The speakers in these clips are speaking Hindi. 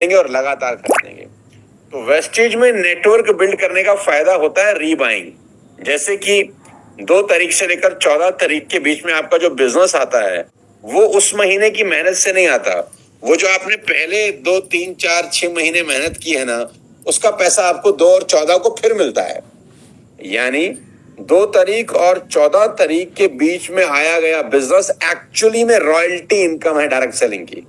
खरीदेंगे और लगातार खरीदेंगे। तो वेस्टेज में नेटवर्क बिल्ड करने का फायदा होता है रीबाइंग। जैसे कि 2 तारीख से लेकर 14 तारीख के बीच में आपका जो बिजनेस आता है वो उस महीने की मेहनत से नहीं आता। वो जो आपने पहले 2, 3, 4, 6 महीने मेहनत की है ना, उसका पैसा आपको 2 और 14 को फिर मिलता है। यानी 2 तारीख और 14 तारीख के बीच में आया गया बिजनेस एक्चुअली में रॉयल्टी इनकम है डायरेक्ट सेलिंग की।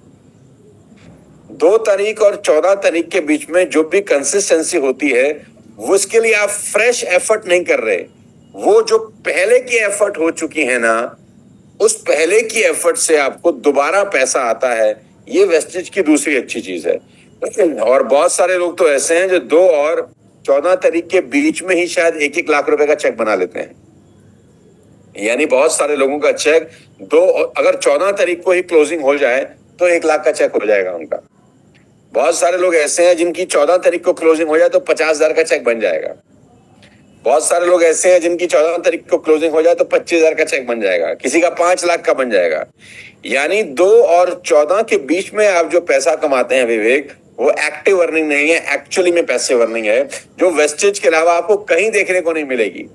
2 तारीख और 14 तारीख के बीच में जो भी कंसिस्टेंसी होती है वो इसके लिए आप फ्रेश एफर्ट नहीं कर रहे। वो जो पहले की एफर्ट हो चुकी है ना, उस पहले की एफर्ट से आपको दोबारा पैसा आता है। ये वेस्टेज की दूसरी अच्छी चीज है। और बहुत सारे लोग तो ऐसे हैं जो 2 और 14 तारीख के बीच में ही शायद 1-1 लाख रुपए का चेक बना लेते हैं। यानी बहुत सारे लोगों का चेक अगर 14 तारीख को ही क्लोजिंग हो जाए तो 1 लाख का चेक हो जाएगा उनका। बहुत सारे लोग ऐसे हैं जिनकी 14 तारीख को क्लोजिंग हो जाए तो 50,000 का चेक बन जाएगा। बहुत सारे लोग ऐसे हैं जिनकी 14 तारीख को क्लोजिंग हो जाए तो 25,000 का चेक बन जाएगा, किसी का 5 लाख का बन जाएगा। यानी 2 और 14 के बीच में आप जो पैसा कमाते हैं विवेक, वो एक्टिव अर्निंग नहीं है, एक्चुअली में पैसिव अर्निंग है, जो वेस्टेज के अलावा आपको कहीं देखने को नहीं मिलेगी।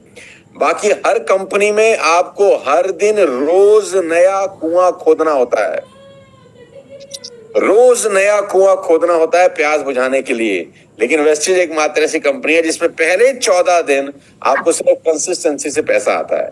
बाकी हर कंपनी में आपको हर दिन रोज नया कुआं खोदना होता है, रोज नया कुआं खोदना होता है प्यास बुझाने के लिए। लेकिन वेस्टेज एकमात्र ऐसी कंपनी है जिसमें पहले 14 दिन आपको सिर्फ कंसिस्टेंसी से पैसा आता है।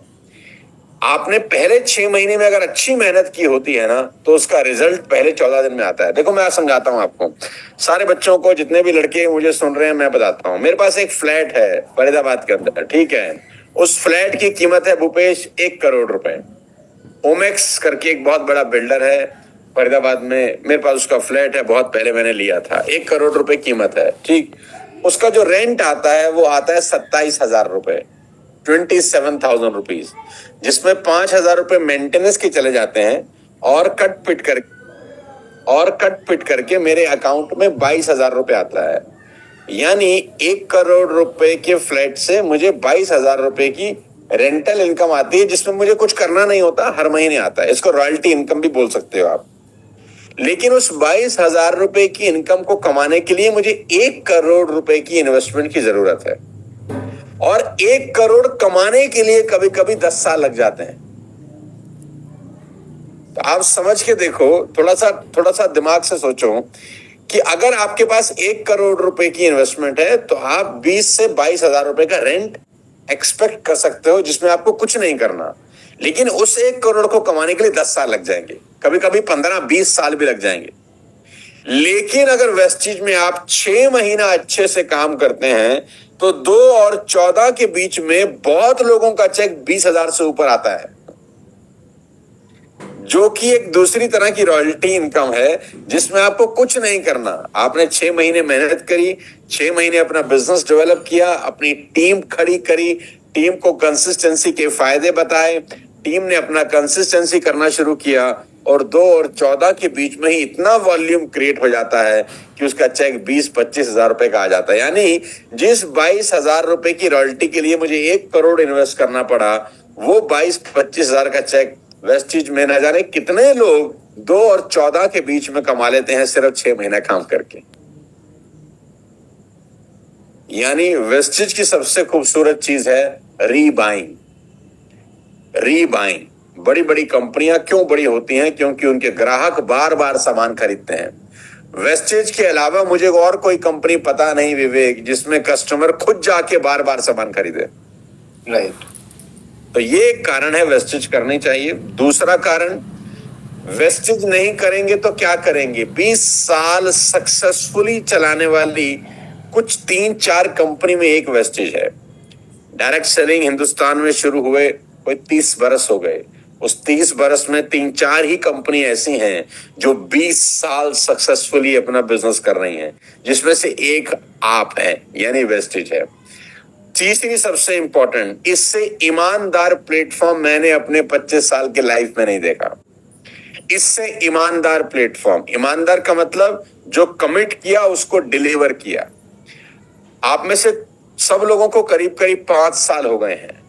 आपने पहले 6 महीने में अगर अच्छी मेहनत की होती है ना, तो उसका रिजल्ट पहले 14 दिन में आता है। देखो मैं समझाता हूं आपको, सारे बच्चों को, जितने भी लड़के मुझे सुन रहे हैं, मैं बताता हूं। मेरे पास एक फ्लैट है फरीदाबाद के अंदर, ठीक है। उस फ्लैट की कीमत है भूपेश 1 करोड़ रुपए। ओमेक्स करके एक बहुत बड़ा बिल्डर है फरीदाबाद में, मेरे पास उसका फ्लैट है, बहुत पहले मैंने लिया था। 1 करोड़ रुपए कीमत है, ठीक। उसका जो रेंट आता है वो आता है 27,000 रुपए, 27,000 रुपीज, जिसमें 5,000 रुपए मेंटेनेंस के चले जाते हैं और कट पिट करके मेरे अकाउंट में 22,000 रुपए आता है। यानी 1 करोड़ रुपए के फ्लैट से मुझे 22,000 रुपए की रेंटल इनकम आती है, जिसमें मुझे कुछ करना नहीं होता, हर महीने आता है। इसको रॉयल्टी इनकम भी बोल सकते हो आप। लेकिन उस 22,000 रुपए की इनकम को कमाने के लिए मुझे 1 करोड़ रुपए की इन्वेस्टमेंट की जरूरत है, और 1 करोड़ कमाने के लिए कभी कभी 10 साल लग जाते हैं। तो आप समझ के देखो, थोड़ा सा दिमाग से सोचो कि अगर आपके पास 1 करोड़ रुपए की इन्वेस्टमेंट है तो आप 20 से 22,000 रुपए का रेंट एक्सपेक्ट कर सकते हो, जिसमें आपको कुछ नहीं करना। लेकिन उस 1 करोड़ को कमाने के लिए 10 साल लग जाएंगे, कभी कभी 15-20 साल भी लग जाएंगे। लेकिन अगर वेस्टेज में आप 6 महीना अच्छे से काम करते हैं तो 2 और 14 के बीच में बहुत लोगों का चेक 20,000 से ऊपर आता है, जो कि एक दूसरी तरह की रॉयल्टी इनकम है, जिसमें आपको कुछ नहीं करना। आपने 6 महीने मेहनत करी, 6 महीने अपना बिजनेस डेवलप किया, अपनी टीम खड़ी करी, टीम को कंसिस्टेंसी के फायदे बताए, टीम ने अपना कंसिस्टेंसी करना शुरू किया, और 2 और 14 के बीच में ही इतना वॉल्यूम क्रिएट हो जाता है कि उसका चेक 20-25 हजार रुपए का आ जाता है। यानी जिस 22,000 रुपए की रॉयल्टी के लिए मुझे 1 करोड़ इन्वेस्ट करना पड़ा, वो 22-25 हजार का चेक वेस्टेज में न जाने कितने लोग 2 और 14 के बीच में कमा लेते हैं सिर्फ 6 महीना काम करके। यानी वेस्टेज की सबसे खूबसूरत चीज है रीबाइंग। बड़ी बड़ी कंपनियां क्यों बड़ी होती हैं? क्योंकि उनके ग्राहक बार बार सामान खरीदते हैं। वेस्टेज के अलावा मुझे और कोई कंपनी पता नहीं विवेक, जिसमें कस्टमर खुद जाके बार बार सामान खरीदे। राइट। तो ये एक कारण है वेस्टेज करनी चाहिए। दूसरा कारण, वेस्टेज नहीं करेंगे तो क्या करेंगे? 20 साल सक्सेसफुली चलाने वाली कुछ 3-4 कंपनी में एक वेस्टेज है। डायरेक्ट सेलिंग हिंदुस्तान में शुरू हुए कोई 30 बरस हो गए। उस 30 बरस में 3-4 ही कंपनी ऐसी हैं जो 20 साल सक्सेसफुली अपना बिजनेस कर रही हैं, जिसमें से एक आप है, यानी वेस्टेज है। तीसरी सबसे इंपॉर्टेंट, इससे ईमानदार प्लेटफॉर्म मैंने अपने 25 साल के लाइफ में नहीं देखा। इससे ईमानदार प्लेटफॉर्म, ईमानदार का मतलब जो कमिट किया उसको डिलीवर किया। आप में से सब लोगों को करीब करीब 5 साल हो गए हैं।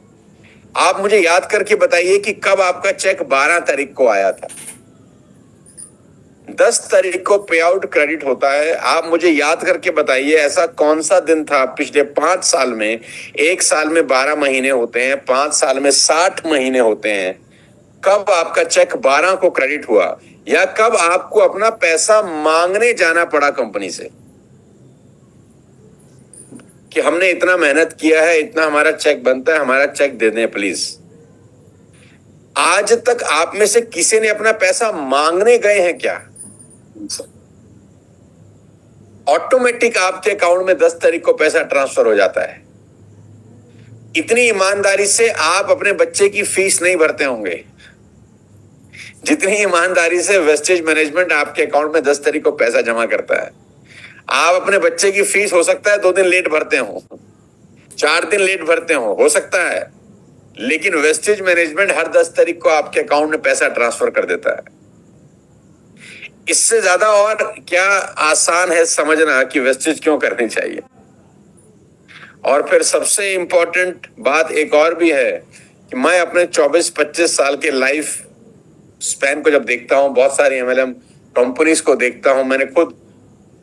आप मुझे याद करके बताइए कि कब आपका चेक 12 तारीख को आया था। 10 तारीख को पे आउट क्रेडिट होता है। आप मुझे याद करके बताइए ऐसा कौन सा दिन था पिछले 5 साल में, 1 साल में 12 महीने होते हैं, 5 साल में 60 महीने होते हैं, कब आपका चेक 12 को क्रेडिट हुआ या कब आपको अपना पैसा मांगने जाना पड़ा कंपनी से कि हमने इतना मेहनत किया है, इतना हमारा चेक बनता है, हमारा चेक दे दें प्लीज। आज तक आप में से किसी ने अपना पैसा मांगने गए हैं क्या? ऑटोमेटिक आपके अकाउंट में 10 तारीख को पैसा ट्रांसफर हो जाता है। इतनी ईमानदारी से आप अपने बच्चे की फीस नहीं भरते होंगे जितनी ईमानदारी से वेस्टेज मैनेजमेंट आपके अकाउंट में 10 तारीख को पैसा जमा करता है। आप अपने बच्चे की फीस हो सकता है 2 दिन लेट भरते हो, 4 दिन लेट भरते हो सकता है, लेकिन वेस्टेज मैनेजमेंट हर 10 तारीख को आपके अकाउंट में पैसा ट्रांसफर कर देता है। इससे ज्यादा और क्या आसान है समझना कि वेस्टेज क्यों करनी चाहिए। और फिर सबसे इंपॉर्टेंट बात एक और भी है कि मैं अपने 24-25 साल के लाइफ स्पैन को जब देखता हूं, बहुत सारी एमएलएम कंपनीज को देखता हूं। मैंने खुद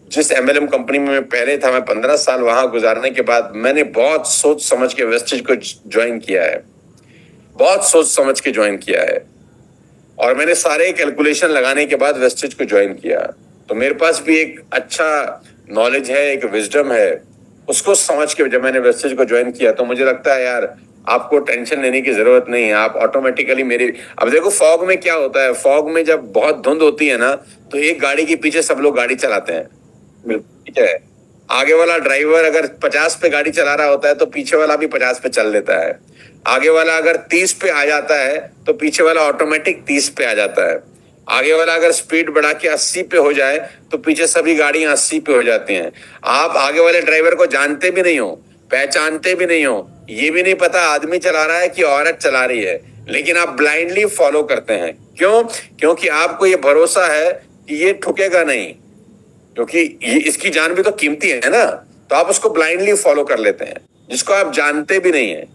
जिस एमएलएम कंपनी में मैं पहले था, मैं 15 साल वहां गुजारने के बाद मैंने बहुत सोच समझ के वेस्टेज को ज्वाइन किया है, बहुत सोच समझ के ज्वाइन किया है, और मैंने सारे कैलकुलेशन लगाने के बाद वेस्टेज को ज्वाइन किया। तो मेरे पास भी एक अच्छा नॉलेज है, एक विजडम है, उसको समझ के जब मैंने वेस्टेज को ज्वाइन किया तो मुझे लगता है यार आपको टेंशन लेने की जरूरत नहीं है। आप ऑटोमेटिकली मेरी, अब देखो फॉग में क्या होता है, फॉग में जब बहुत धुंध होती है ना तो एक गाड़ी के पीछे सब लोग गाड़ी चलाते हैं, ठीक है। आगे वाला ड्राइवर अगर 50 पे गाड़ी चला रहा होता है तो पीछे वाला भी 50 पे चल लेता है। आगे वाला अगर 30 पे आ जाता है तो पीछे वाला ऑटोमेटिक 30 पे आ जाता है। आगे वाला अगर स्पीड बढ़ा के 80 पे हो जाए तो पीछे सभी गाड़ियां 80 पे हो जाती हैं। आप आगे वाले ड्राइवर को जानते भी नहीं हो, पहचानते भी नहीं हो, ये भी नहीं पता आदमी चला रहा है कि औरत चला रही है, लेकिन आप ब्लाइंडली फॉलो करते हैं। क्यों? क्योंकि आपको ये भरोसा है कि ये ठुकेगा नहीं, क्योंकि ये इसकी जान भी तो कीमती है ना, तो आप उसको ब्लाइंडली फॉलो कर लेते हैं जिसको आप जानते भी नहीं है।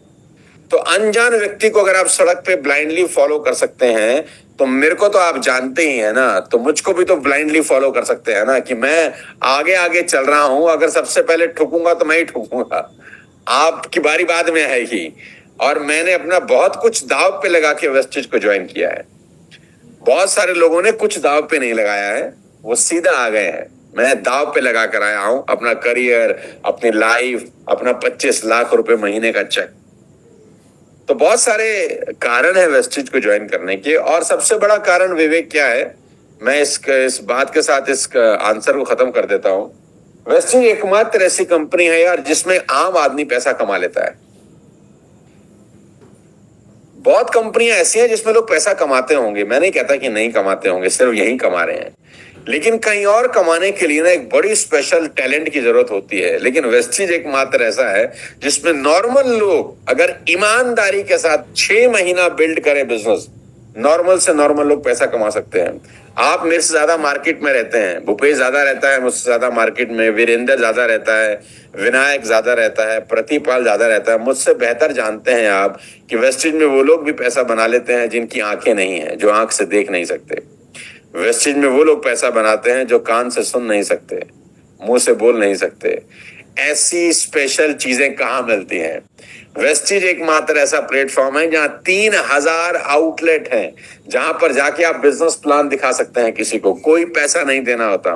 तो अनजान व्यक्ति को अगर आप सड़क पे ब्लाइंडली फॉलो कर सकते हैं तो मेरे को तो आप जानते ही है ना, तो मुझको भी तो ब्लाइंडली फॉलो कर सकते हैं ना कि मैं आगे आगे चल रहा हूं, अगर सबसे पहले ठुकूंगा तो मैं ही ठुकूंगा, आपकी बारी बाद में आएगी। और मैंने अपना बहुत कुछ दाव पे लगा के वेस्टेज को ज्वाइन किया है। बहुत सारे लोगों ने कुछ दाव पे नहीं लगाया है, वो सीधा आ गए हैं। मैं दाव पे लगा कर आया हूं अपना करियर, अपनी लाइफ, अपना 25 लाख रुपए महीने का चेक। तो बहुत सारे कारण है वेस्टेज को ज्वाइन करने के, और सबसे बड़ा कारण विवेक क्या है, मैं इस बात के साथ इस आंसर को खत्म कर देता हूं। वेस्टेज एकमात्र ऐसी कंपनी है यार जिसमें आम आदमी पैसा कमा लेता है। बहुत कंपनियां ऐसी हैं जिसमें लोग पैसा कमाते होंगे, मैं नहीं कहता कि नहीं कमाते होंगे, सिर्फ यही कमा रहे हैं, लेकिन कहीं और कमाने के लिए ना एक बड़ी स्पेशल टैलेंट की जरूरत होती है। लेकिन वेस्टेज एकमात्र ऐसा है जिसमें नॉर्मल लोग अगर ईमानदारी के साथ 6 महीना बिल्ड करें बिजनेस, नॉर्मल से नॉर्मल लोग पैसा कमा सकते हैं। आप मेरे से ज्यादा मार्केट में रहते हैं, भूपेश ज्यादा रहता है मुझसे ज्यादा मार्केट में, वीरेंद्र ज्यादा रहता है, विनायक ज्यादा रहता है, प्रतिपाल ज्यादा रहता है, मुझसे बेहतर जानते हैं आप कि वेस्टेज में वो लोग भी पैसा बना लेते हैं जिनकी आंखें नहीं है, जो आंख से देख नहीं सकते। वेस्टेज में वो लोग पैसा बनाते हैं जो कान से सुन नहीं सकते, मुंह से बोल नहीं सकते। ऐसी स्पेशल चीजें कहाँ मिलती हैं? वेस्टेज एकमात्र ऐसा प्लेटफॉर्म है जहां 3000 आउटलेट हैं, जहां पर जाके आप बिजनेस प्लान दिखा सकते हैं किसी को, कोई पैसा नहीं देना होता।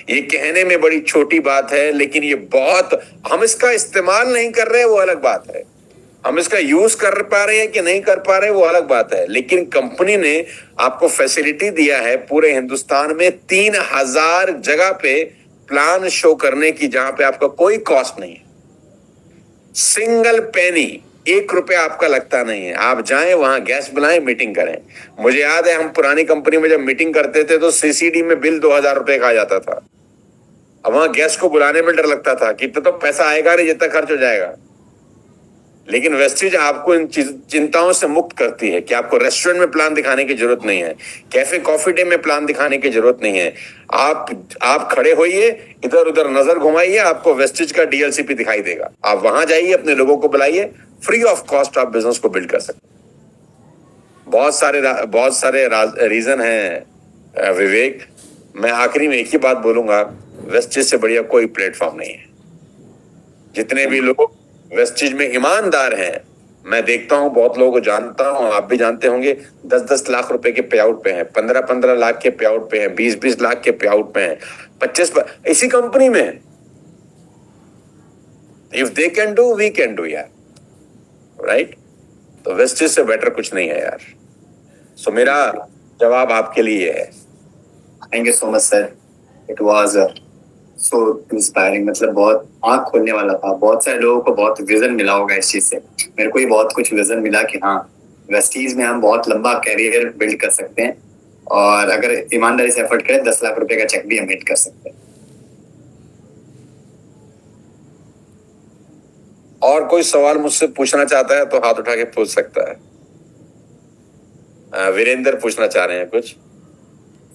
ये कहने में बड़ी छोटी बात है, लेकिन ये बहुत, हम इसका इस्तेमाल नहीं कर रहे वो अलग बात है, हम इसका यूज कर पा रहे हैं कि नहीं कर पा रहे वो अलग बात है, लेकिन कंपनी ने आपको फैसिलिटी दिया है पूरे हिंदुस्तान में 3000 जगह पे प्लान शो करने की, जहां पे आपका कोई कॉस्ट नहीं है, सिंगल पेनी, 1 रुपया आपका लगता नहीं है। आप जाएं वहां, गैस बुलाएं, मीटिंग करें। मुझे याद है हम पुरानी कंपनी में जब मीटिंग करते थे तो सीसीडी में बिल 2000 रुपए का आ जाता था। अब वहां गैस को बुलाने में डर लगता था कि इतना तो पैसा आएगा नहीं जितना खर्च हो जाएगा। लेकिन वेस्टेज आपको इन चिंताओं से मुक्त करती है कि आपको रेस्टोरेंट में प्लान दिखाने की जरूरत नहीं है, कैफे कॉफी डे में प्लान दिखाने की जरूरत नहीं है। आप खड़े होइए, इधर उधर नजर घुमाइए, आपको वेस्टेज का डीएलसीपी दिखाई देगा। आप वहां जाइए, अपने लोगों को बुलाइए, फ्री ऑफ कॉस्ट आप बिजनेस को बिल्ड कर सकते हैं। बहुत सारे रीजन है विवेक, मैं आखिरी में एक ही बात बोलूंगा, वेस्टेज से बढ़िया कोई प्लेटफॉर्म नहीं है। जितने भी लोग वेस्टेज में ईमानदार हैं, मैं देखता हूं, बहुत लोगों को जानता हूं, आप भी जानते होंगे, 10-10 लाख रुपए के पे आउट पे हैं, 15-15 लाख के पे आउट पे हैं, 20-20 लाख के पे आउट पे हैं, 25 इसी कंपनी में। If they can do, we can do यार, राइट? तो वेस्टेज से बेटर कुछ नहीं है यार। सो मेरा जवाब आपके लिए है। Thank you so much sir, it was so inspiring. मतलब बहुत आंख खोलने वाला था। बहुत सारे लोगों को बहुत विजन मिला होगा इस चीज से। मेरे को भी बहुत कुछ विजन मिला कि हाँ, वेस्टीज में हम बहुत लंबा कैरियर बिल्ड कर सकते हैं, और अगर ईमानदारी से एफर्ट करें 10 लाख रुपए का चेक भी हम हिट कर सकते हैं। और कोई सवाल मुझसे पूछना चाहता है तो हाथ उठा के पूछ सकता है। वीरेंद्र पूछना चाह रहे हैं कुछ?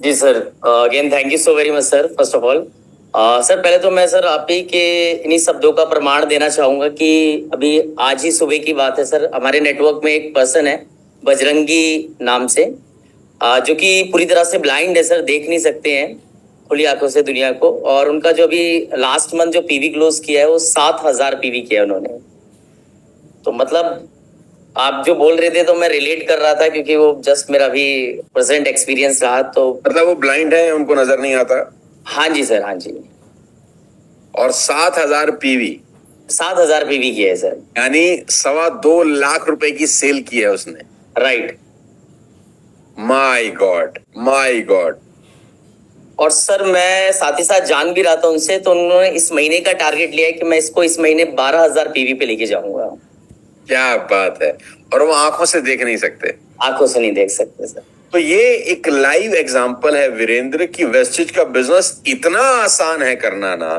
जी sir, again thank you so very much sir. First of all sir, पहले तो मैं सर आप ही के इन्हीं शब्दों का प्रमाण देना चाहूंगा कि अभी आज ही सुबह की बात है सर, हमारे नेटवर्क में एक पर्सन है बजरंगी नाम से, जो कि पूरी तरह से ब्लाइंड है सर, देख नहीं सकते हैं खुली आंखों से दुनिया को। और उनका जो अभी लास्ट मंथ जो पीवी क्लोज किया है वो 7,000 पीवी किया है उन्होंने। तो मतलब आप जो बोल रहे थे तो मैं रिलेट कर रहा था, क्योंकि वो जस्ट मेरा भी प्रेजेंट एक्सपीरियंस रहा। तो मतलब वो ब्लाइंड है, उनको नजर नहीं आता? हाँ जी सर, हाँ जी। और 7,000 पीवी? 7,000 पीवी किया है सर, यानी 2.25 लाख रुपए की सेल की है उसने। Right. My God, my God. और सर मैं साथ ही साथ जान भी रहा था उनसे, तो उन्होंने इस महीने का टारगेट लिया है कि मैं इसको इस महीने 12,000 पीवी पे लेके जाऊंगा। क्या बात है! और वो आंखों से देख नहीं सकते? आंखों से नहीं देख सकते सर। तो ये एक लाइव एग्जांपल है वीरेंद्र की वेस्टेज का बिजनेस इतना आसान है करना ना,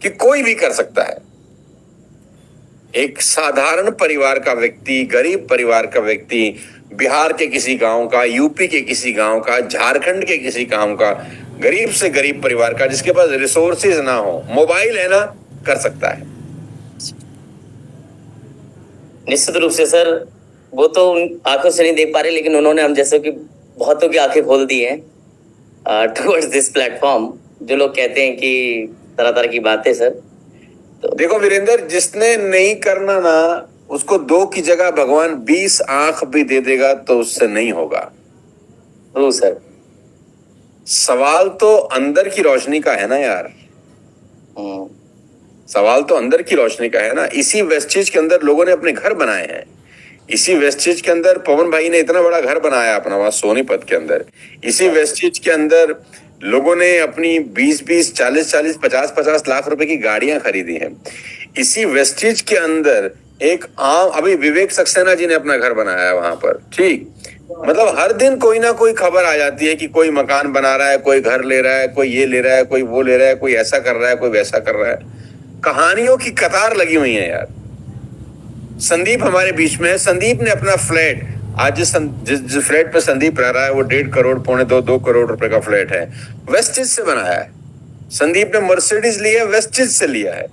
कि कोई भी कर सकता है। एक साधारण परिवार का व्यक्ति, गरीब परिवार का व्यक्ति, बिहार के किसी गांव का, यूपी के किसी गांव का, झारखंड के किसी गांव का, गरीब से गरीब परिवार का, जिसके पास रिसोर्सेज ना हो, मोबाइल है ना, कर सकता है। निश्चित रूप से सर, वो तो आंखों से नहीं देख पा रहे, लेकिन उन्होंने हम जैसे कि बहुतों की आंखें खोल दी हैं टुवर्ड्स दिस प्लेटफॉर्म। जो लोग कहते हैं कि तरह तरह की बातें सर। तो देखो वीरेंद्र, जिसने नहीं करना ना, उसको 2 की जगह भगवान 20 आंख भी दे देगा तो उससे नहीं होगा। True sir. सवाल तो अंदर की रोशनी का है ना यार। सवाल तो अंदर की रोशनी का है ना। इसी वेस्टेज के अंदर लोगों ने अपने घर बनाए हैं। इसी वेस्टेज के अंदर पवन भाई ने इतना बड़ा घर बनाया अपना वहां सोनीपत के अंदर। इसी वेस्टेज के अंदर लोगों ने अपनी 20-20, 40-40, 50-50 लाख रुपए की गाड़ियां खरीदी हैं। इसी वेस्टेज के अंदर एक आम, अभी विवेक सक्सेना जी ने अपना घर बनाया है वहां पर, ठीक? मतलब हर दिन कोई ना कोई खबर आ जाती है कि कोई मकान बना रहा है, कोई घर ले रहा है, कोई ये ले रहा है, कोई वो ले रहा है, कोई ऐसा कर रहा है, कोई वैसा कर रहा है। कहानियों की कतार लगी हुई है यार। संदीप हमारे बीच में है। संदीप ने अपना फ्लैट, आज जिस फ्लैट पे संदीप रह रहा है वो 1.5 करोड़, 2.25 करोड़ रुपए का फ्लैट है, वेस्टेज से बनाया है। संदीप ने मर्सिडीज लिया है, वेस्टेज से लिया है।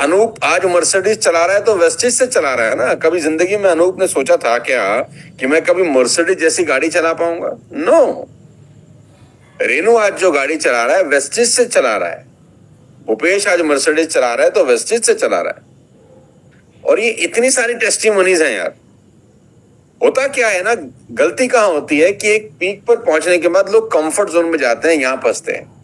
अनूप आज मर्सिडीज चला रहा है तो वेस्टेज से चला रहा है ना। कभी जिंदगी में अनूप ने सोचा था क्या कि मैं कभी मर्सिडीज जैसी गाड़ी चला पाऊंगा? नो। रेनू आज जो गाड़ी चला रहा है वेस्टेज से चला रहा है। भूपेश आज मर्सिडीज चला रहा है तो वेस्टेज से चला रहा है। और ये इतनी सारी टेस्टिमोनीज हैं यार। होता क्या है ना, गलती कहां होती है कि एक पीक पर पहुंचने के बाद लोग कंफर्ट जोन में जाते हैं, यहां फंसते हैं।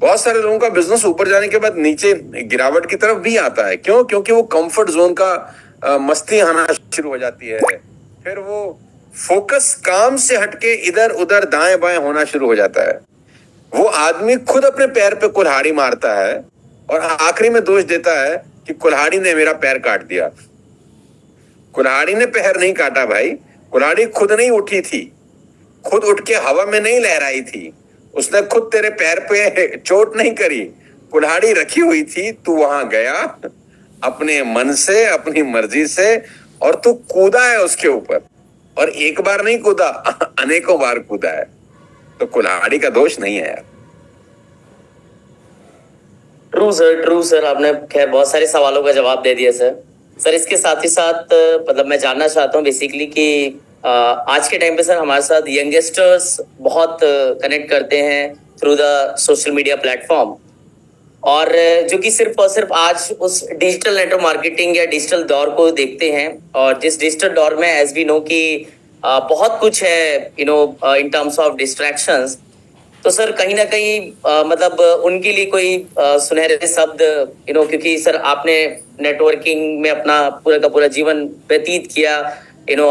बहुत सारे लोगों का बिजनेस ऊपर जाने के बाद नीचे गिरावट की तरफ भी आता है। क्यों? क्योंकि वो कंफर्ट जोन का मस्ती आना शुरू हो जाती है। फिर वो फोकस काम से हटके इधर उधर दाएं बाएं होना शुरू हो जाता है। वो आदमी खुद अपने पैर पे कुल्हाड़ी मारता है और आखिरी में दोष देता है कि कुल्हाड़ी ने मेरा पैर काट दिया। कुल्हाड़ी ने पैर नहीं काटा भाई, कुल्हाड़ी खुद नहीं उठी थी, खुद उठ के हवा में नहीं लहराई थी, उसने खुद तेरे पैर पे चोट नहीं करी। कुल्हाड़ी रखी हुई थी, तू वहां गया अपने मन से, अपनी मर्जी से, और तू कूदा है उसके ऊपर। और एक बार नहीं कूदा, अनेकों बार कूदा है। तो कुल्हाड़ी का दोष नहीं है यार। True sir, true sir. आपने खैर बहुत सारे सवालों का जवाब दे दिया सर। सर इसके साथ ही साथ मतलब मैं जानना चाहता हूँ बेसिकली कि आज के टाइम पे सर हमारे साथ यंगस्टर्स बहुत कनेक्ट करते हैं through the social media platform, और जो कि सिर्फ और सिर्फ आज उस डिजिटल नेटवर्क मार्केटिंग या डिजिटल दौर को देखते हैं। और जिस डिजिटल दौर में एज वी नो कि बहुत कुछ है इन टर्म्स ऑफ डिस्ट्रैक्शंस, तो सर कहीं ना कहीं मतलब उनके लिए कोई सुनहरे शब्द क्योंकि सर आपने नेटवर्किंग में अपना पूरा का पूरा जीवन व्यतीत किया,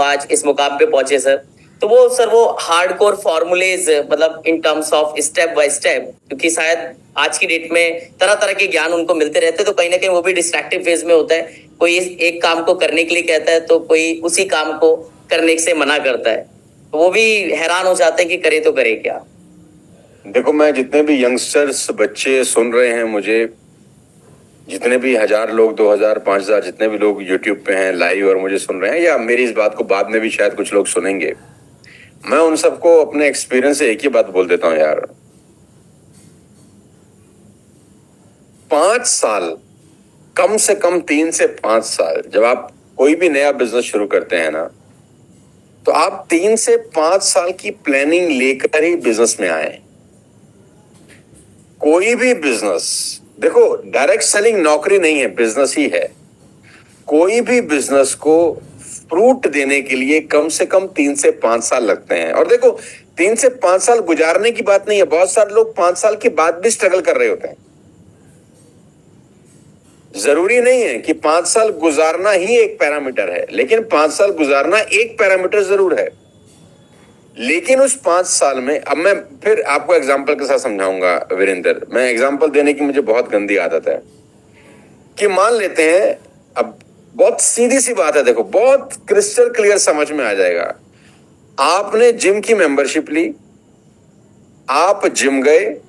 आज इस मुकाम पे पहुंचे सर। तो वो हार्डकोर फॉर्मूलेज मतलब in terms of step by step, क्योंकि शायद आज की डेट में तरह तरह के ज्ञान उनको मिलते रहते हैं, तो कहीं ना कहीं वो भी डिस्ट्रैक्टिव फेज में होता है। कोई एक काम को करने के लिए कहता है तो कोई उसी काम को करने से मना करता है, तो वो भी हैरान हो जाते हैं कि करे तो करे क्या। देखो, मैं जितने भी यंगस्टर्स बच्चे सुन रहे हैं मुझे, जितने भी 1000 लोग, 2000, 5000 जितने भी लोग यूट्यूब पे हैं लाइव और मुझे सुन रहे हैं, या मेरी इस बात को बाद में भी शायद कुछ लोग सुनेंगे, मैं उन सबको अपने एक्सपीरियंस से एक ही बात बोल देता हूं यार। 5 साल, कम से कम 3 से 5 साल, जब आप कोई भी नया बिजनेस शुरू करते हैं ना, तो आप 3 से 5 साल की प्लानिंग लेकर ही बिजनेस में आए। कोई भी बिजनेस, देखो डायरेक्ट सेलिंग नौकरी नहीं है, बिजनेस ही है। कोई भी बिजनेस को फ्रूट देने के लिए कम से कम 3 से 5 साल लगते हैं। और देखो, 3 से 5 साल गुजारने की बात नहीं है, बहुत सारे लोग 5 साल के बाद भी स्ट्रगल कर रहे होते हैं। जरूरी नहीं है कि 5 साल गुजारना ही एक पैरामीटर है, लेकिन 5 साल गुजारना एक पैरामीटर जरूर है। लेकिन उस 5 साल में, अब मैं फिर आपको एग्जाम्पल के साथ समझाऊंगा वीरेंद्र। मैं एग्जाम्पल देने की मुझे बहुत गंदी आदत है कि मान लेते हैं, अब बहुत सीधी सी बात है, देखो बहुत क्रिस्टल क्लियर समझ में आ जाएगा। आपने जिम की मेंबरशिप ली, आप जिम गए,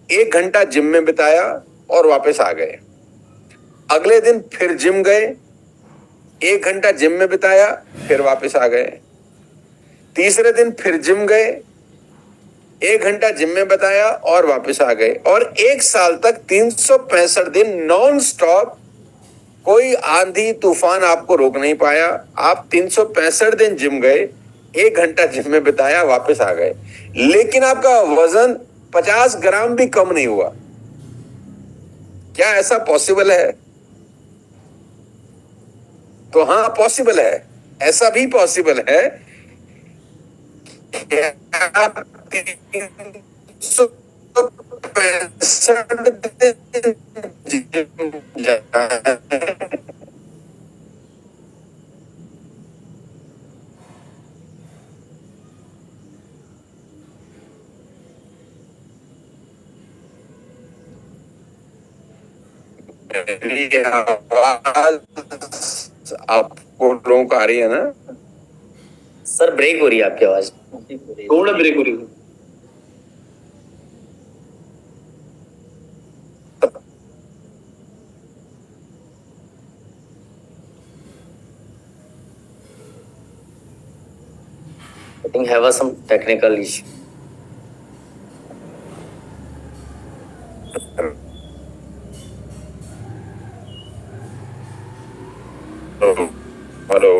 1 घंटा जिम में बिताया और वापस आ गए। अगले दिन फिर जिम गए, 1 घंटा जिम में बिताया, फिर वापस आ गए। तीसरे दिन फिर जिम गए, 1 घंटा जिम में बिताया और वापस आ गए। और 1 साल तक 365 दिन नॉन स्टॉप, कोई आंधी तूफान आपको रोक नहीं पाया। आप 365 दिन जिम गए, 1 घंटा जिम में बिताया, वापस आ गए, लेकिन आपका वजन 50 ग्राम भी कम नहीं हुआ। क्या ऐसा पॉसिबल है? तो हाँ, पॉसिबल है। ऐसा भी पॉसिबल है कि आप 365 दिन जिम जाएं, मेरी आवाज आपको लोगों को आ रही है ना? सर ब्रेक हो रही है आपकी आवाज, थोड़ा ब्रेक हो रही है। I think have some technical issue. Hello,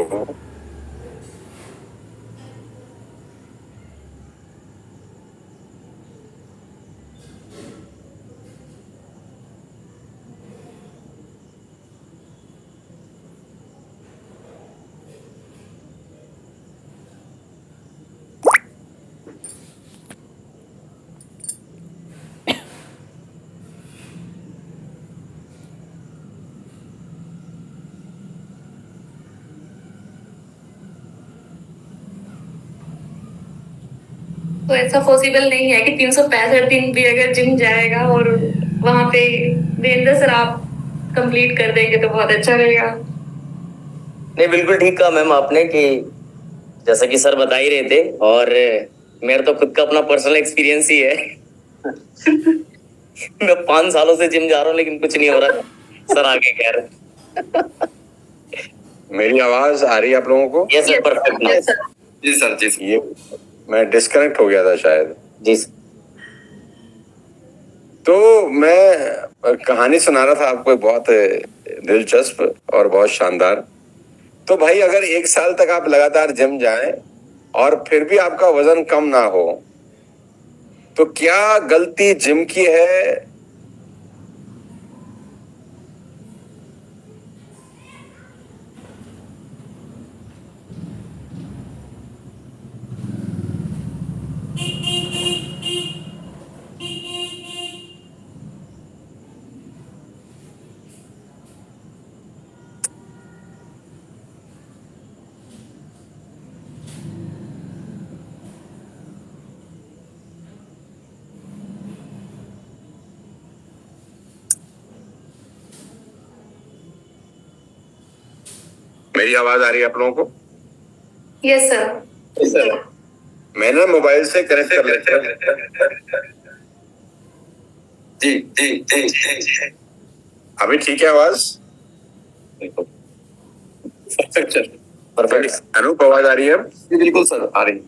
तो ऐसा पॉसिबल नहीं है कि 365 दिन भी अगर जिम जाएगा और वहां पे वीरेंद्र सर आप कंप्लीट कर देंगे तो बहुत अच्छा रहेगा। नहीं, बिल्कुल ठीक कहा मैम आपने कि जैसा कि सर बता ही रहे थे, और मेरा तो खुद का अपना पर्सनल एक्सपीरियंस ही है। मैं 5 सालों से जिम जा रहा हूँ लेकिन कुछ नहीं हो रहा। सर आगे कह रहे। मेरी आवाज आ रही है आप लोगों को? Yes sir, perfect. जी सर, जी सर। ये मैं डिस्कनेक्ट हो गया था शायद। जी सर। तो मैं कहानी सुना रहा था आपको, एक बहुत दिलचस्प और बहुत शानदार। तो भाई अगर 1 साल तक आप लगातार जिम जाएं और फिर भी आपका वजन कम ना हो, तो क्या गलती जिम की है? मेरी आवाज आ रही है आप लोगों को? Yes sir. मैंने मोबाइल से कनेक्ट कर लेते हैं। जी। अभी ठीक है आवाज? परफेक्ट। अनूप आवाज आ रही है? जी बिल्कुल सर, आ रही।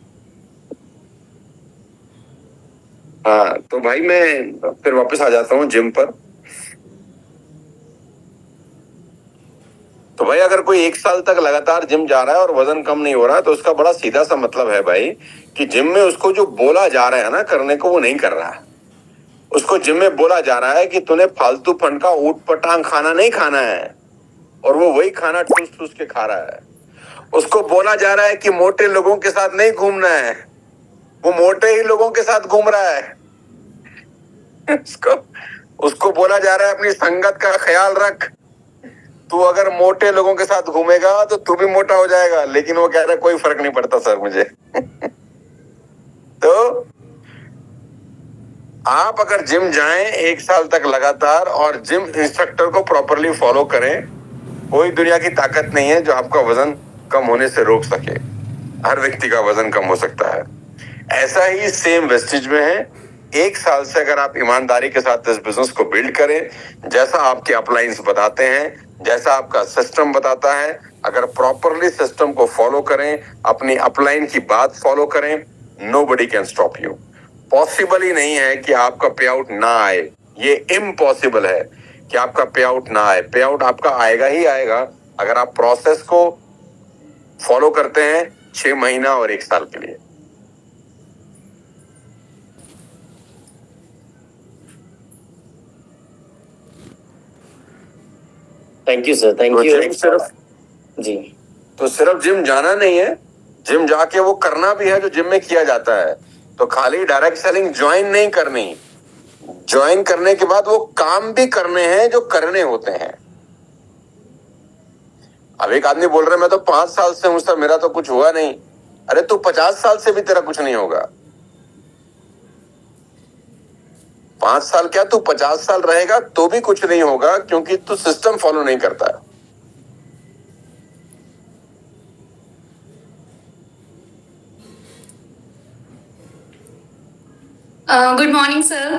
हाँ, तो भाई मैं फिर वापस आ जाता हूँ जिम पर। तो भाई अगर कोई 1 साल तक लगातार जिम जा रहा है और वजन कम नहीं हो रहा, तो उसका बड़ा सीधा सा मतलब है भाई कि जिम में उसको जो बोला जा रहा है ना करने को, वो नहीं कर रहा है। उसको जिम में बोला जा रहा है कि तूने फालतू फंड का ऊट पटांग खाना नहीं खाना है, और वो वही खाना ठूस ठूस के खा रहा है। उसको बोला जा रहा है कि मोटे लोगों के साथ नहीं घूमना है, वो मोटे ही लोगों के साथ घूम रहा है। उसको बोला जा रहा है अपनी संगत का ख्याल रख, तू अगर मोटे लोगों के साथ घूमेगा तो तू भी मोटा हो जाएगा। लेकिन वो कह रहा है कोई फर्क नहीं पड़ता सर मुझे। तो आप अगर जिम जाएं 1 साल तक लगातार और जिम इंस्ट्रक्टर को प्रॉपरली फॉलो करें, कोई दुनिया की ताकत नहीं है जो आपका वजन कम होने से रोक सके। हर व्यक्ति का वजन कम हो सकता है। ऐसा ही सेम वेस्टेज में है। 1 साल से अगर आप ईमानदारी के साथ इस बिजनेस को बिल्ड करें, जैसा आपके अपलाइंस बताते हैं, जैसा आपका सिस्टम बताता है, अगर प्रॉपरली सिस्टम को फॉलो करें, अपनी अपलाइन की बात फॉलो करें, nobody can stop you. Possible ही नहीं है कि आपका पे आउट ना आए। ये इम्पॉसिबल है कि आपका पे आउट ना आए। पे आउट आपका आएगा ही आएगा अगर आप प्रोसेस को फॉलो करते हैं 6 महीना और 1 साल के लिए। थैंक यू सर, थैंक तो यू। जिम सिर्फ जी। तो सिर्फ जिम जाना नहीं है, जिम जाके वो करना भी है जो जिम में किया जाता है। तो खाली डायरेक्ट सेलिंग ज्वाइन नहीं करनी, ज्वाइन करने के बाद वो काम भी करने हैं जो करने होते हैं। अब एक आदमी बोल रहा है मैं तो 5 साल से हूं सर, मेरा तो कुछ हुआ नहीं। अरे तू 50 साल से भी तेरा कुछ नहीं होगा। 5 साल क्या, तू 50 साल रहेगा तो भी कुछ नहीं होगा, क्योंकि तू सिस्टम फॉलो नहीं करता है। Good morning sir.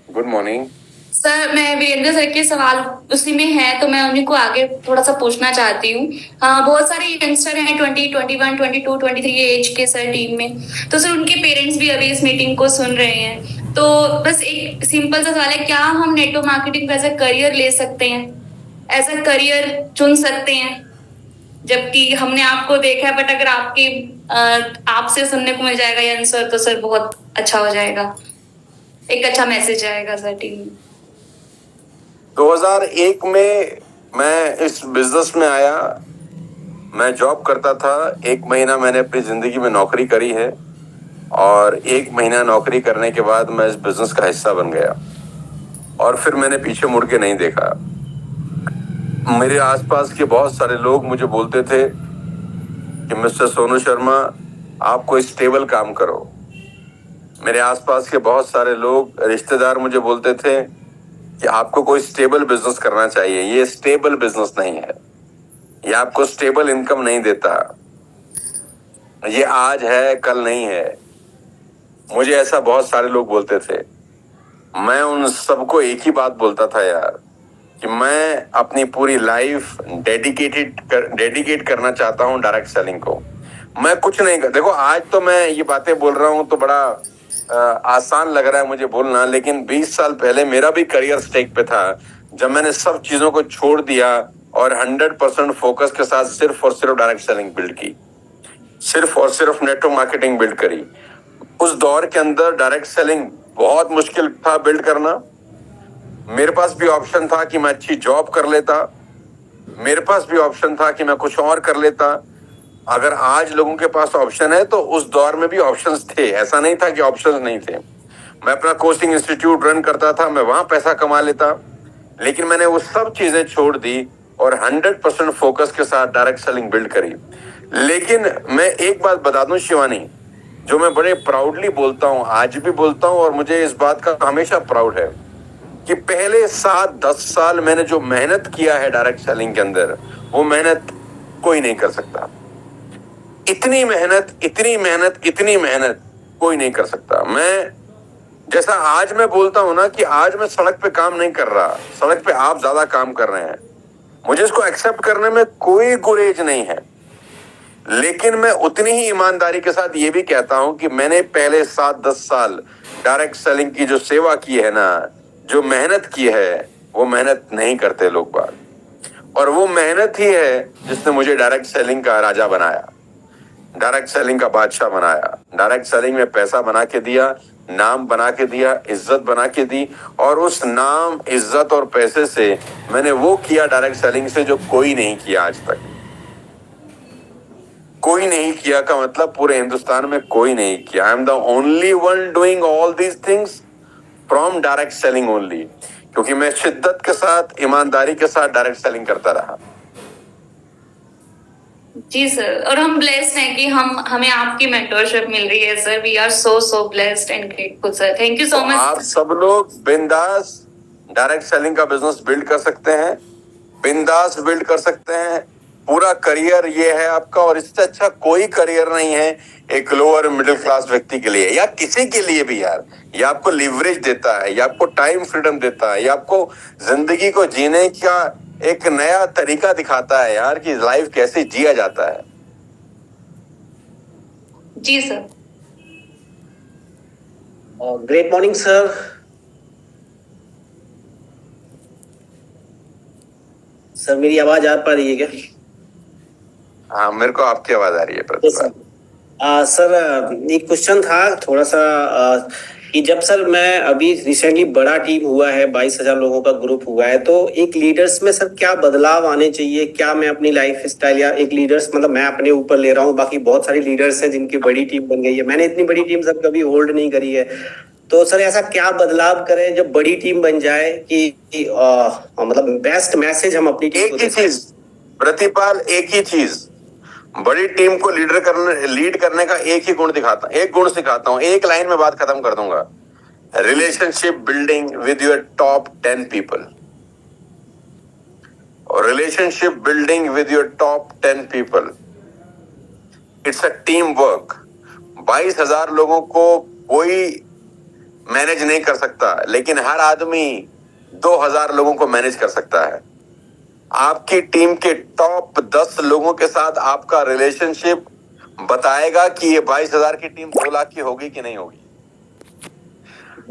Good morning sir, मैं वीरेंद्र सर के सवाल उसी में है तो मैं उन्हीं को आगे थोड़ा सा पूछना चाहती हूँ। बहुत सारे यंगस्टर हैं 20, 21, 22, 23 एज के सर टीम में। तो सर उनके पेरेंट्स भी अभी इस मीटिंग को सुन रहे हैं। तो बस एक सिंपल सा सवाल है, क्या हम network marketing as a career ले सकते हैं, एज अ करियर चुन सकते हैं? जबकि हमने आपको देखा है, बट अगर आपसे सुनने को मिल जाएगा ये आंसर तो सर बहुत अच्छा हो जाएगा, एक अच्छा मैसेज आएगा सर टीम में। 2001 में मैं इस बिजनेस में आया। मैं जॉब करता था। 1 महीना मैंने अपनी जिंदगी में नौकरी करी है, और 1 महीना नौकरी करने के बाद मैं इस बिजनेस का हिस्सा बन गया, और फिर मैंने पीछे मुड़ के नहीं देखा। मेरे आसपास के बहुत सारे लोग मुझे बोलते थे कि मिस्टर सोनू शर्मा, आप कोई स्टेबल काम करो। मेरे आसपास के बहुत सारे लोग, रिश्तेदार मुझे बोलते थे कि आपको कोई स्टेबल बिजनेस करना चाहिए, ये स्टेबल बिजनेस नहीं है, ये आपको स्टेबल इनकम नहीं देता, ये आज है कल नहीं है। मुझे ऐसा बहुत सारे लोग बोलते थे। मैं उन सबको एक ही बात बोलता था यार, कि मैं अपनी पूरी लाइफ डेडिकेट करना चाहता हूं डायरेक्ट सेलिंग को। मैं कुछ नहीं कर, देखो आज तो मैं ये बातें बोल रहा हूं तो बड़ा आसान लग रहा है मुझे बोलना, लेकिन 20 साल पहले मेरा भी करियर स्टेक पे था। जब मैंने सब चीजों को छोड़ दिया और 100% फोकस के साथ सिर्फ और सिर्फ डायरेक्ट सेलिंग बिल्ड की, सिर्फ और सिर्फ नेटवर्क मार्केटिंग बिल्ड करी। उस दौर के अंदर डायरेक्ट सेलिंग बहुत मुश्किल था बिल्ड करना। मेरे पास भी ऑप्शन था कि मैं अच्छी जॉब कर लेता, मेरे पास भी ऑप्शन था कि मैं कुछ और कर लेता। अगर आज लोगों के पास ऑप्शन है तो उस दौर में भी ऑप्शंस थे, ऐसा नहीं था कि ऑप्शंस नहीं थे। मैं अपना कोचिंग इंस्टीट्यूट रन करता था, मैं वहां पैसा कमा लेता, लेकिन मैंने वो सब चीजें छोड़ दी और 100% फोकस के साथ डायरेक्ट सेलिंग बिल्ड करी। लेकिन मैं एक बात बता दूं शिवानी, जो मैं बड़े प्राउडली बोलता हूं, आज भी बोलता हूं और मुझे इस बात का हमेशा प्राउड है कि पहले 7-10 साल मैंने जो मेहनत किया है डायरेक्ट सेलिंग के अंदर, वो मेहनत कोई नहीं कर सकता। इतनी मेहनत, इतनी मेहनत, इतनी मेहनत कोई नहीं कर सकता। मैं जैसा आज मैं बोलता हूं ना कि आज मैं सड़क पे काम नहीं कर रहा, सड़क पे आप ज्यादा काम कर रहे हैं, मुझे इसको एक्सेप्ट करने में कोई गुरेज नहीं है। लेकिन मैं उतनी ही ईमानदारी के साथ ये भी कहता हूं कि मैंने पहले 7-10 साल डायरेक्ट सेलिंग की जो सेवा की है ना, जो मेहनत की है, वो मेहनत नहीं करते लोग बात। और वो मेहनत ही है जिसने मुझे डायरेक्ट सेलिंग का राजा बनाया, डायरेक्ट सेलिंग का बादशाह बनाया। डायरेक्ट सेलिंग में पैसा बना के दिया, नाम बना के दिया, इज्जत बना के दी, और उस नाम, इज्जत और पैसे से मैंने वो किया डायरेक्ट सेलिंग से जो कोई नहीं किया आज तक। कोई नहीं किया का मतलब पूरे हिंदुस्तान में कोई नहीं किया। I am the only one doing all these things from direct selling only, क्योंकि मैं शिद्दत के साथ, ईमानदारी के साथ डायरेक्ट सेलिंग करता रहा। जी सर, और हम ब्लेस्ड हैं कि हमें आपकी मेंटरशिप मिल रही है sir. We are so blessed and grateful sir. Thank you so much. आप सब लोग बिंदास डायरेक्ट सेलिंग का बिजनेस बिल्ड कर सकते हैं, बिंदास बिल्ड कर सकते हैं। पूरा करियर ये है आपका, और इससे अच्छा कोई करियर नहीं है एक लोअर मिडिल क्लास व्यक्ति के लिए या किसी के लिए भी यार। ये आपको लिवरेज देता है, ये आपको टाइम फ्रीडम देता है, ये आपको जिंदगी को जीने का एक नया तरीका दिखाता है यार कि लाइफ कैसे जिया जाता है। जी sir. Great morning sir. Sir मेरी आवाज आ पा रही है क्या? हाँ, मेरे को आपकी आवाज आ रही है प्रतिभा। सर एक क्वेश्चन था थोड़ा सा, कि जब सर मैं अभी रिसेंटली बड़ा टीम हुआ है, 22,000 लोगों का ग्रुप हुआ है, तो एक लीडर्स में सर क्या बदलाव आने चाहिए? क्या मैं अपनी लाइफ स्टाइल या एक लीडर्स, मतलब मैं अपने ऊपर ले रहा हूँ, बाकी बहुत सारी लीडर्स हैं जिनकी बड़ी टीम बन गई है, मैंने इतनी बड़ी टीम सर कभी होल्ड नहीं करी है। तो सर ऐसा क्या बदलाव करें जब बड़ी टीम बन जाए कि मतलब बेस्ट मैसेज हम अपनी टीम को एक ही चीज प्रतिपाल, एक ही चीज, बड़ी टीम को लीड करने का एक ही गुण सिखाता हूं, एक लाइन में बात खत्म कर दूंगा। Relationship building with your top 10 people, और relationship building with your top 10 people, it's a team work. 22,000 लोगों को कोई मैनेज नहीं कर सकता, लेकिन हर आदमी 2,000 लोगों को मैनेज कर सकता है। आपकी टीम के टॉप 10 लोगों के साथ आपका रिलेशनशिप बताएगा कि ये 22,000 की टीम 2 लाख की होगी कि नहीं होगी।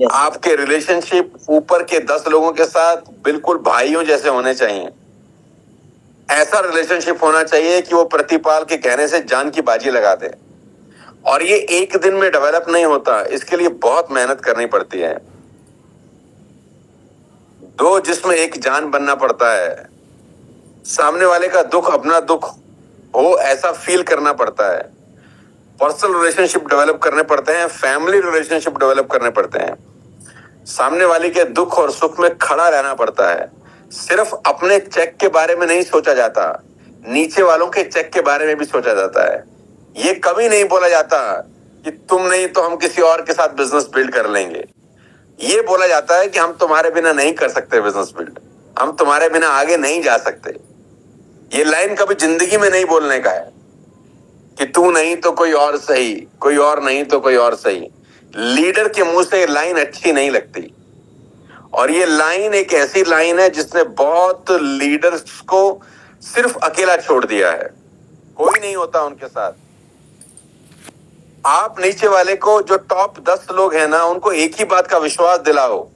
आपके रिलेशनशिप ऊपर के 10 लोगों के साथ बिल्कुल भाइयों जैसे होने चाहिए। ऐसा रिलेशनशिप होना चाहिए कि वो प्रतिपाल के कहने से जान की बाजी लगा दे। और ये एक दिन में डेवलप नहीं होता, इसके लिए बहुत मेहनत करनी पड़ती है। 2 जिसमें एक जान बनना पड़ता है, सामने वाले का दुख अपना दुख हो ऐसा फील करना पड़ता है, पर्सनल रिलेशनशिप डेवलप करने पड़ते हैं, फैमिली रिलेशनशिप डेवलप करने पड़ते हैं, सामने वाले के दुख और सुख में खड़ा रहना पड़ता है। सिर्फ अपने चेक के बारे में नहीं सोचा जाता, नीचे वालों के चेक के बारे में भी सोचा जाता है। ये कभी नहीं बोला जाता कि तुम नहीं तो हम किसी और के साथ बिजनेस बिल्ड कर लेंगे। ये बोला जाता है कि हम तुम्हारे बिना नहीं कर सकते बिजनेस बिल्ड, हम तुम्हारे बिना आगे नहीं जा सकते। ये लाइन कभी जिंदगी में नहीं बोलने का है कि तू नहीं तो कोई और सही, कोई और नहीं तो कोई और सही। लीडर के मुंह से लाइन अच्छी नहीं लगती, और ये लाइन एक ऐसी लाइन है जिसने बहुत लीडर्स को सिर्फ अकेला छोड़ दिया है, कोई नहीं होता उनके साथ। आप नीचे वाले को, जो टॉप 10 लोग हैं ना, उनको एक ही बात का विश्वास दिलाओ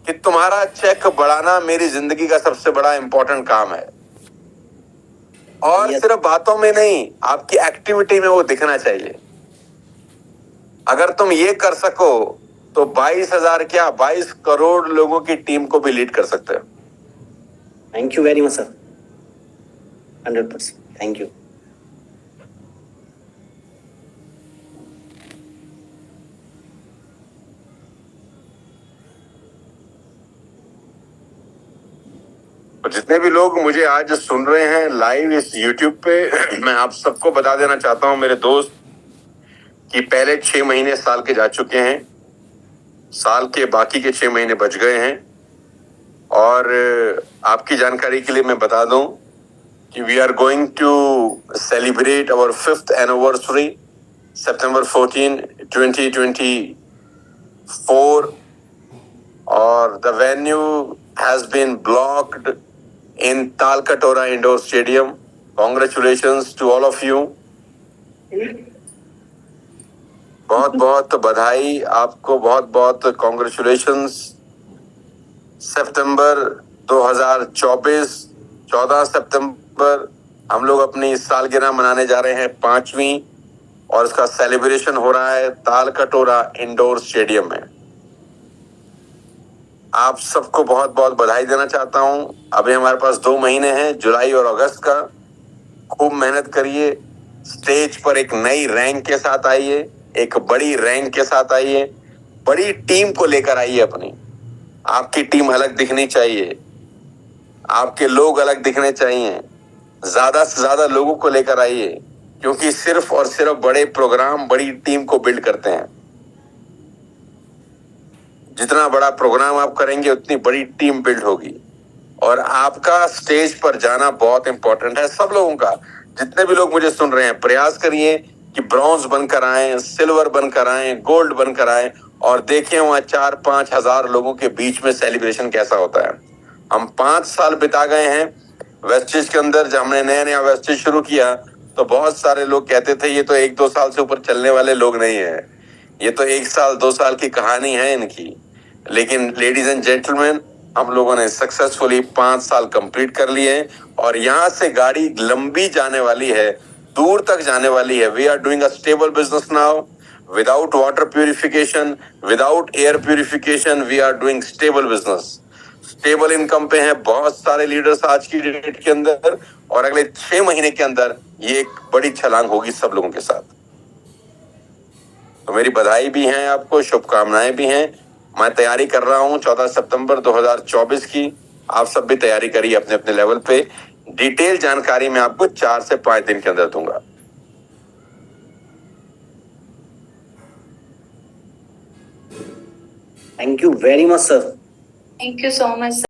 कि तुम्हारा चेक बढ़ाना मेरी जिंदगी का सबसे बड़ा इंपॉर्टेंट काम है। और Yes. सिर्फ बातों में नहीं, आपकी एक्टिविटी में वो दिखना चाहिए। अगर तुम ये कर सको तो 22,000 क्या 22 करोड़ लोगों की टीम को भी लीड कर सकते हो। Thank you very much sir, 100%, thank you. और जितने भी लोग मुझे आज सुन रहे हैं लाइव इस YouTube पे, मैं आप सबको बता देना चाहता हूं मेरे दोस्त कि पहले 6 महीने साल के जा चुके हैं, साल के बाकी के 6 महीने बच गए हैं। और आपकी जानकारी के लिए मैं बता दूं कि we are going to celebrate our 5th anniversary September 14, 2024, और the venue has been blocked in Talkatora Indoor Stadium. Congratulations to all of you. बहुत बहुत बधाई आपको, बहुत बहुत कॉन्ग्रेचुलेशंस। सितंबर 2024, 14 सितंबर हम लोग अपनी सालगिरह मनाने जा रहे हैं 5वीं, और इसका सेलिब्रेशन हो रहा है तालकटोरा इंडोर स्टेडियम में। आप सबको बहुत बहुत बधाई देना चाहता हूं। अभी हमारे पास 2 महीने हैं, जुलाई और अगस्त का। खूब मेहनत करिए, स्टेज पर एक नई रैंक के साथ आइए, एक बड़ी रैंक के साथ आइए, बड़ी टीम को लेकर आइए अपनी। आपकी टीम अलग दिखनी चाहिए, आपके लोग अलग दिखने चाहिए, ज्यादा से ज्यादा लोगों को लेकर आइए, क्योंकि सिर्फ और सिर्फ बड़े प्रोग्राम बड़ी टीम को बिल्ड करते हैं। जितना बड़ा प्रोग्राम आप करेंगे उतनी बड़ी टीम बिल्ड होगी। और आपका स्टेज पर जाना बहुत इंपॉर्टेंट है, सब लोगों का। जितने भी लोग मुझे सुन रहे हैं, प्रयास करिए कि ब्रॉन्ज बनकर आए, सिल्वर बनकर आए, गोल्ड बनकर आए, और देखें वहां 4-5 हजार लोगों के बीच में सेलिब्रेशन कैसा होता है। हम 5 साल बिता गए हैं वेस्टेज के अंदर। जब हमने नया नया वेस्टेज शुरू किया तो बहुत सारे लोग कहते थे ये तो 1-2 साल से ऊपर चलने वाले लोग नहीं है, ये तो 1 साल 2 साल की कहानी है इनकी। लेकिन लेडीज एंड जेंटलमैन, हम लोगों ने सक्सेसफुली 5 साल कंप्लीट कर लिए, और यहां से गाड़ी लंबी जाने वाली है, दूर तक जाने वाली है। We are doing a stable business now, without water purification, without air purification, we are doing stable business. Stable income पे हैं बहुत सारे लीडर्स आज की डेट के अंदर, और अगले 6 महीने के अंदर ये एक बड़ी छलांग होगी सब लोगों के साथ। तो मेरी बधाई भी है आपको, शुभकामनाएं भी हैं। मैं तैयारी कर रहा हूं 14 सितंबर 2024 की। आप सब भी तैयारी करिए अपने अपने लेवल पे। डिटेल जानकारी मैं आपको 4 से 5 दिन के अंदर दूंगा। Thank you very much sir. Thank you so much.